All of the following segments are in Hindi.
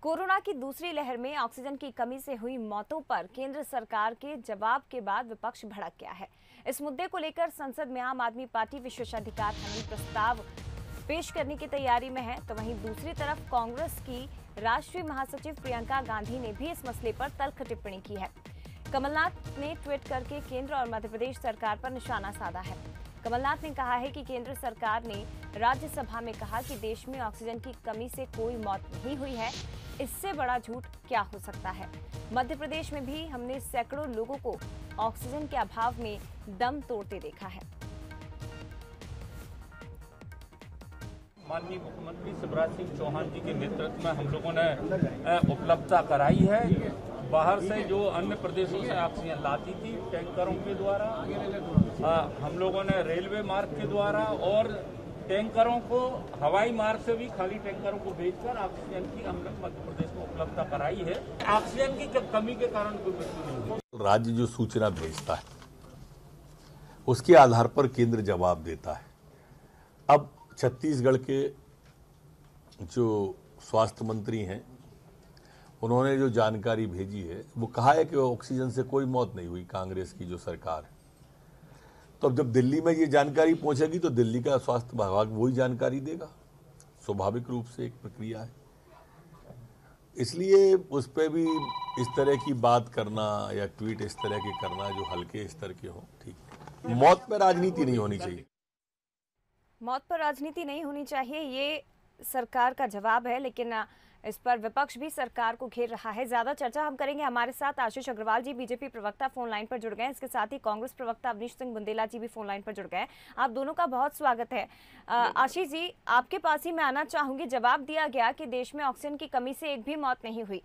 कोरोना की दूसरी लहर में ऑक्सीजन की कमी से हुई मौतों पर केंद्र सरकार के जवाब के बाद विपक्ष भड़क गया है। इस मुद्दे को लेकर संसद में आम आदमी पार्टी विशेषाधिकार हनन प्रस्ताव पेश करने की तैयारी में है, तो वहीं दूसरी तरफ कांग्रेस की राष्ट्रीय महासचिव प्रियंका गांधी ने भी इस मसले पर तल्ख टिप्पणी की है। कमलनाथ ने ट्वीट करके केंद्र और मध्य प्रदेश सरकार पर निशाना साधा है। कमलनाथ ने कहा है कि केंद्र सरकार ने राज्यसभा में कहा कि देश में ऑक्सीजन की कमी से कोई मौत नहीं हुई है। इससे बड़ा झूठ क्या हो सकता है। मध्य प्रदेश में भी हमने सैकड़ों लोगों को ऑक्सीजन के अभाव में दम तोड़ते देखा है। माननीय मुख्यमंत्री शिवराज सिंह चौहान जी के नेतृत्व में हम लोगों ने उपलब्धता कराई है। बाहर से जो अन्य प्रदेशों से ऑक्सीजन लाती थी टैंकरों के द्वारा, हम लोगों ने रेलवे मार्ग के द्वारा और टैंकरों को हवाई मार्ग से भी खाली टैंकरों को भेजकर ऑक्सीजन की हम लोग मध्य प्रदेश को उपलब्धता कराई है। ऑक्सीजन की कमी के कारण कोई मृत्यु नहीं हुई। राज्य जो सूचना भेजता है उसके आधार पर केंद्र जवाब देता है। अब छत्तीसगढ़ के जो स्वास्थ्य मंत्री हैं उन्होंने जो जानकारी भेजी है वो कहा है कि ऑक्सीजन से कोई मौत नहीं हुई, कांग्रेस की जो सरकार है। तो अब जब दिल्ली में ये जानकारी पहुंचेगी तो दिल्ली का स्वास्थ्य विभाग वही जानकारी देगा, स्वाभाविक रूप से एक प्रक्रिया है। इसलिए उस पर भी इस तरह की बात करना या ट्वीट इस तरह के करना जो हल्के स्तर के हों, ठीक है। मौत पर राजनीति नहीं होनी चाहिए। मौत पर राजनीति नहीं होनी चाहिए, ये सरकार का जवाब है, लेकिन इस पर विपक्ष भी सरकार को घेर रहा है। ज्यादा चर्चा हम करेंगे। हमारे साथ आशीष अग्रवाल जी, बीजेपी प्रवक्ता, फोन लाइन पर जुड़ गए हैं। इसके साथ ही कांग्रेस प्रवक्ता अवनीश सिंह बुंदेला जी भी फोन लाइन पर जुड़ गए हैं। आप दोनों का बहुत स्वागत है। आशीष जी, आपके पास ही मैं आना चाहूंगी। जवाब दिया गया कि देश में ऑक्सीजन की कमी से एक भी मौत नहीं हुई।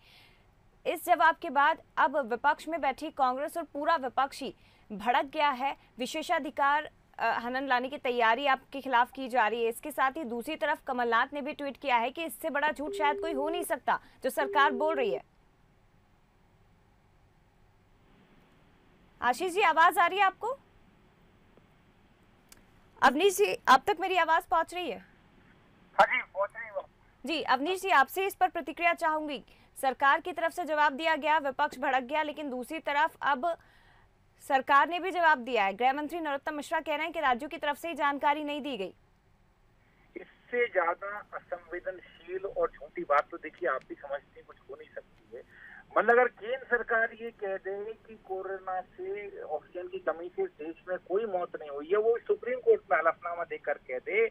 इस जवाब के बाद अब विपक्ष में बैठी कांग्रेस और पूरा विपक्ष ही भड़क गया है। विशेषाधिकार हनन लाने की तैयारी आपके खिलाफ की जा रही है। इसके साथ ही दूसरी तरफ कमलनाथ ने भी ट्वीट किया है कि इससे बड़ा झूठ शायद कोई हो नहीं सकता जो सरकार बोल रही है। आशीष जी, आवाज आ रही है आपको? अवनीश जी, आप तक मेरी आवाज पहुंच रही है? हाँ जी, पहुंच रही है जी। अवनीश जी, आपसे इस पर प्रतिक्रिया चाहूंगी। सरकार की तरफ से जवाब दिया गया, विपक्ष भड़क गया, लेकिन दूसरी तरफ अब सरकार ने भी जवाब दिया है। गृह मंत्री नरोत्तम मिश्रा कह रहे हैं कि राज्यों की तरफ से ही जानकारी नहीं दी गई। इससे ज्यादा असंवेदनशील और झूठी बात तो देखिए आप भी समझते हैं कुछ हो नहीं सकती है। मतलब अगर केंद्र सरकार ये कह दे कि कोरोना से ऑक्सीजन की कमी से देश में कोई मौत नहीं हुई है, वो सुप्रीम कोर्ट में हलफनामा देकर कह दे,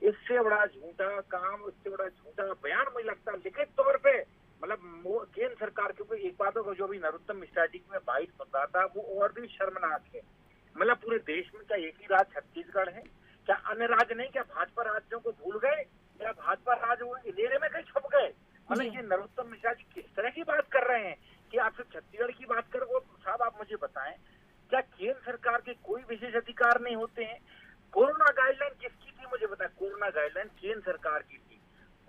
इससे बड़ा झूठा काम, इससे बड़ा झूठा बयान मुझे लगता है लिखित तौर पे, मतलब केंद्र सरकार के ऊपर एक बातों का जो भी नरोत्तम मिश्रा जी में बाइट सुन रहा था वो और भी शर्मनाक है। मतलब पूरे देश में क्या एक ही राज्य छत्तीसगढ़ है? क्या अन्य राज्य नहीं? क्या भाजपा राज्यों को भूल गए या भाजपा राज्य वो अंधेरे में कहीं छुप गए? मतलब ये नरोत्तम मिश्रा जी किस तरह की बात कर रहे हैं कि आप सिर्फ छत्तीसगढ़ की बात कर? वो साहब आप मुझे बताएं, क्या केंद्र सरकार के कोई विशेष अधिकार नहीं होते हैं? कोरोना गाइडलाइन किसकी थी मुझे बताएं? कोरोना गाइडलाइन केंद्र सरकार की थी।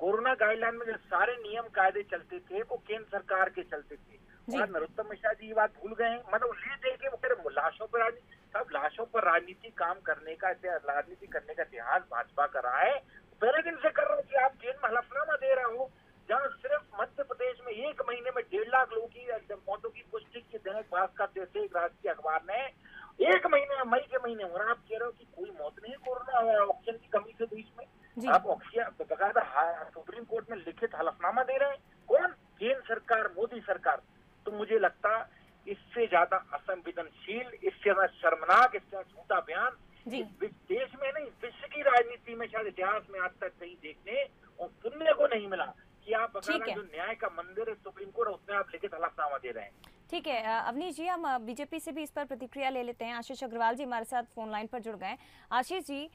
कोरोना गाइडलाइन में जो सारे नियम कायदे चलते थे वो केंद्र सरकार के चलते थे। और नरोत्तम मिश्रा जी ये बात भूल गए हैं। मतलब ले दे के वो कह रहे लाशों पर राजनीति, सब लाशों पर राजनीति काम करने का, राजनीति करने का इतिहास भाजपा का रहा है। पहले दिन से कर रहे हो कि आप केंद्र में हलफनामा दे रहा हो, जहाँ सिर्फ मध्य प्रदेश में एक महीने में 1.5 लाख लोगों की मौतों की पुष्टि की दैनिक भास्कर जैसे एक राष्ट्रीय अखबार ने एक महीने में, मई के महीने हो रहा, आप कह रहे हो कि कोई मौत नहीं है कोरोना ऑक्सीजन की कमी से देश में। आप ऑक्सीजन बकायदा सुप्रीम कोर्ट में लिखित हलफनामा दे रहे हैं। कौन? केंद्र सरकार, मोदी सरकार। तो मुझे लगता इससे ज्यादा असंवेदनशील, इससे ज्यादा शर्मनाक, इससे ज्यादा झूठा बयान देश में नहीं विश्व की राजनीति में शायद इतिहास में आज तक कहीं देखने और सुनने को नहीं मिला कि आप बकायदा जो न्याय का मंदिर है सुप्रीम कोर्ट, उसमें आप लिखित हलफनामा दे रहे हैं। ठीक है अवनीश जी, हम बीजेपी से भी इस पर प्रतिक्रिया ले लेते हैं। आशीष अग्रवाल जी हमारे साथ फोन लाइन पर जुड़ गए। आशीष जी,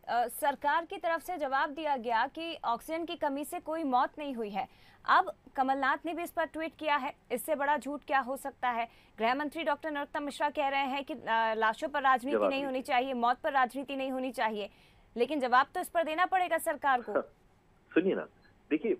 सरकार की तरफ से जवाब दिया गया कि ऑक्सीजन की कमी से कोई मौत नहीं हुई है। अब कमलनाथ ने भी इस पर ट्वीट किया है, इससे बड़ा झूठ क्या हो सकता है। गृह मंत्री डॉक्टर नरोत्तम मिश्रा कह रहे हैं कि लाशों पर राजनीति नहीं होनी चाहिए, मौत पर राजनीति नहीं होनी चाहिए, लेकिन जवाब तो इस पर देना पड़ेगा सरकार को। सुनिए ना, देखिए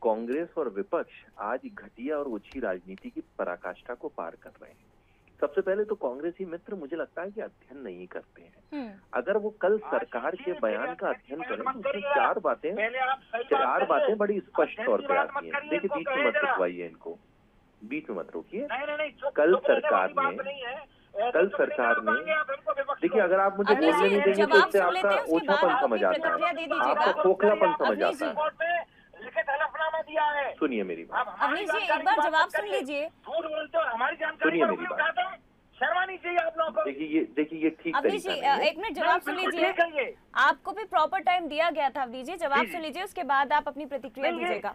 कांग्रेस और विपक्ष आज घटिया और ओछी राजनीति की पराकाष्ठा को पार कर रहे हैं। सबसे पहले तो कांग्रेसी मित्र मुझे लगता है कि अध्ययन नहीं करते हैं। अगर वो कल सरकार के बयान का अध्ययन करें तो उसमें चार बातें बड़ी स्पष्ट तौर पे आती हैं। देखिए, बीच में मत रुकवाइए इनको, बीच में मत रोकिए। कल सरकार ने देखिए, अगर आप मुझे बोलने नहीं देंगे तो इससे आपका ओछापन समझ आता है, आपका खोखलापन समझ आता है। सुनिए मेरी बात, अवनीश जी एक बार जवाब सुन लीजिए। सुनिए मेरी बात, शर्मा नहीं चाहिए आप लोगों को। देखिए ये ठीक अवनीश जी एक मिनट जवाब सुन लीजिए, आपको भी प्रॉपर टाइम दिया गया था। अवनीश जी जवाब सुन लीजिए, उसके बाद आप अपनी प्रतिक्रिया दीजिएगा।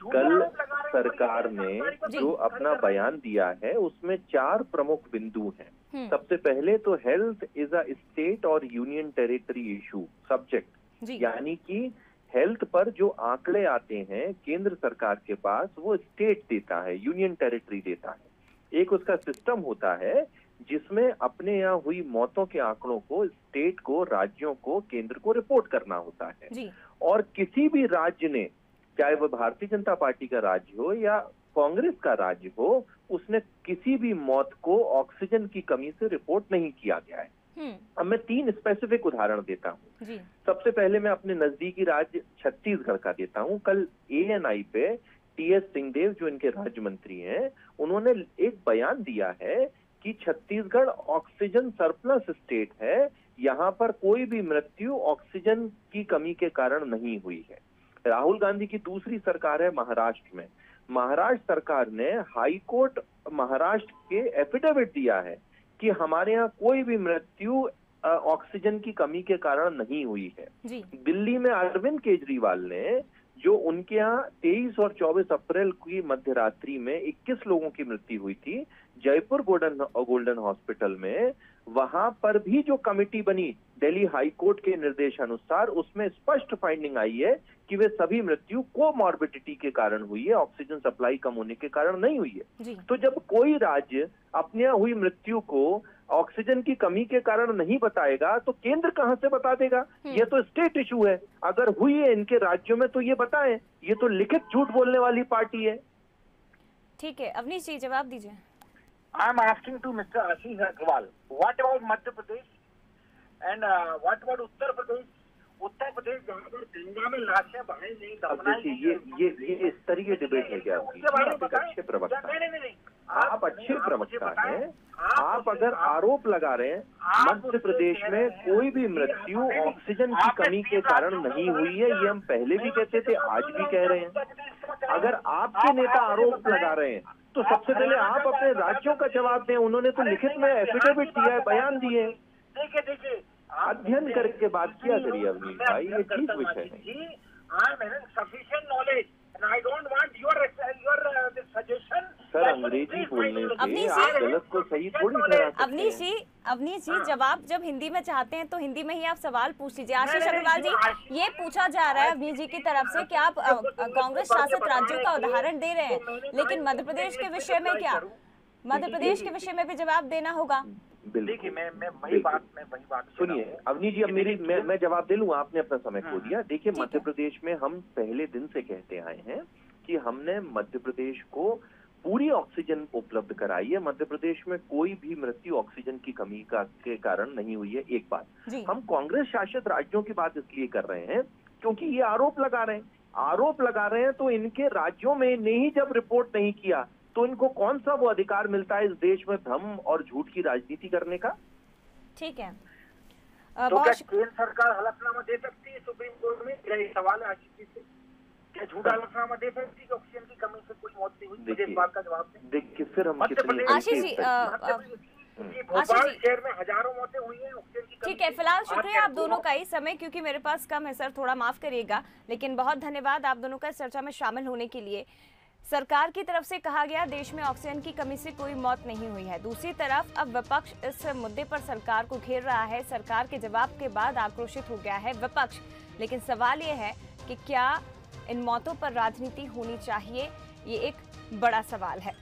कल सरकार ने जो अपना बयान दिया है उसमें 4 प्रमुख बिंदु हैं। सबसे पहले तो हेल्थ इज अ स्टेट और यूनियन टेरिटरी इशू सब्जेक्ट, यानी कि हेल्थ पर जो आंकड़े आते हैं केंद्र सरकार के पास वो स्टेट देता है, यूनियन टेरिटरी देता है। एक उसका सिस्टम होता है जिसमें अपने यहाँ हुई मौतों के आंकड़ों को स्टेट को, राज्यों को, केंद्र को रिपोर्ट करना होता है जी। और किसी भी राज्य ने, चाहे वह भारतीय जनता पार्टी का राज्य हो या कांग्रेस का राज्य हो, उसने किसी भी मौत को ऑक्सीजन की कमी से रिपोर्ट नहीं किया गया है। अब मैं 3 स्पेसिफिक उदाहरण देता हूँ। सबसे पहले मैं अपने नजदीकी राज्य छत्तीसगढ़ का देता हूँ। कल ANI पे TS सिंहदेव जो इनके राज्य मंत्री हैं, उन्होंने एक बयान दिया है कि छत्तीसगढ़ ऑक्सीजन सरप्लस स्टेट है, यहाँ पर कोई भी मृत्यु ऑक्सीजन की कमी के कारण नहीं हुई है। राहुल गांधी की दूसरी सरकार है महाराष्ट्र में। महाराष्ट्र सरकार ने हाई कोर्ट महाराष्ट्र के एफिडेविट दिया है कि हमारे यहाँ कोई भी मृत्यु ऑक्सीजन की कमी के कारण नहीं हुई है। दिल्ली में अरविंद केजरीवाल ने, जो उनके यहाँ 23 और 24 अप्रैल की मध्य रात्रि में 21 लोगों की मृत्यु हुई थी जयपुर गोल्डन हॉस्पिटल में, वहां पर भी जो कमेटी बनी दिल्ली हाई कोर्ट के निर्देशानुसार, उसमें स्पष्ट फाइंडिंग आई है कि वे सभी मृत्यु कोमॉर्बिडिटी के कारण हुई है, ऑक्सीजन सप्लाई कम होने के कारण नहीं हुई है। तो जब कोई राज्य अपने यहाँ हुई मृत्यु को ऑक्सीजन की कमी के कारण नहीं बताएगा तो केंद्र कहां से बता देगा? ये तो स्टेट इशू है। अगर हुई है इनके राज्यों में तो ये बताएं, ये तो लिखित झूठ बोलने वाली पार्टी है। ठीक है, अवनीश जी जवाब दीजिए। I am asking to mister Ashish Agarwal, what about Madhya Pradesh and what about Uttar Pradesh? Uttar Pradesh जहाँ पर गंगा में लाशें बहाई नहीं, दफनाई नहीं। ये इस तरह की डिबेट है क्या आपकी? आप अच्छे प्रवक्ता, आप अच्छे प्रवक्ता हैं। आप अगर आरोप लगा रहे हैं मध्य प्रदेश में कोई भी मृत्यु ऑक्सीजन की कमी के कारण नहीं हुई है, ये हम पहले भी कहते थे, आज भी कह रहे हैं। अगर आपके नेता आरोप लगा रहे हैं तो सबसे पहले आप अपने राज्यों का जवाब दें। उन्होंने तो लिखित में एफिडेविट दिया है, बयान दिए। देखिए अध्ययन करके बात किया करिए अवनीश भाई, ये ठीक विषय है। सर, अंग्रेजी बोलने से आप गलत को सही थोड़ी ठहरा सकते हैं। अवनीश जी जवाब जब हिंदी में चाहते हैं तो हिंदी में ही आप सवाल पूछ लीजिए। आशीष अग्रवाल जी, ये पूछा जा रहा है अवनीश जी की तरफ से कि आप कांग्रेस शासित राज्यों का उदाहरण दे रहे हैं, लेकिन मध्य प्रदेश के विषय में क्या? मध्य प्रदेश के विषय में भी जवाब देना होगा। देखिए मैं वही बात सुनिए अवनीश जी, अब मैं जवाब दे लूँ, आपने अपना समय खो दिया। देखिए, मध्य प्रदेश में हम पहले दिन से कहते आए हैं कि हमने मध्य प्रदेश को पूरी ऑक्सीजन उपलब्ध कराई है। मध्य प्रदेश में कोई भी मृत्यु ऑक्सीजन की कमी के कारण नहीं हुई है। एक बात, हम कांग्रेस शासित राज्यों की बात इसलिए कर रहे हैं क्योंकि ये आरोप लगा रहे हैं तो इनके राज्यों में ने ही जब रिपोर्ट नहीं किया तो इनको कौन सा वो अधिकार मिलता है इस देश में भ्रम और झूठ की राजनीति करने का? ठीक है, तो क्या केंद्र सरकार हलफनामा दे सकती है सुप्रीम कोर्ट में? यही सवाल है आशीष जी से, क्या झूठा हलफनामा दे सकती है कि ऑक्सीजन की कमी से कोई मौत नहीं हुई? मुझे इस बात का जवाब दें। देखिए फिर हम आशीष जी भोपाल शहर में हजारों मौतें हुई हैं ऑक्सीजन की कमी। ठीक है, फिलहाल शुक्रिया आप दोनों का ही समय, क्योंकि मेरे पास कम है सर, थोड़ा माफ करिएगा, लेकिन बहुत धन्यवाद आप दोनों का इस चर्चा में शामिल होने के लिए। सरकार की तरफ से कहा गया देश में ऑक्सीजन की कमी से कोई मौत नहीं हुई है। दूसरी तरफ अब विपक्ष इस मुद्दे पर सरकार को घेर रहा है। सरकार के जवाब के बाद आक्रोशित हो गया है विपक्ष, लेकिन सवाल ये है कि क्या इन मौतों पर राजनीति होनी चाहिए? ये एक बड़ा सवाल है।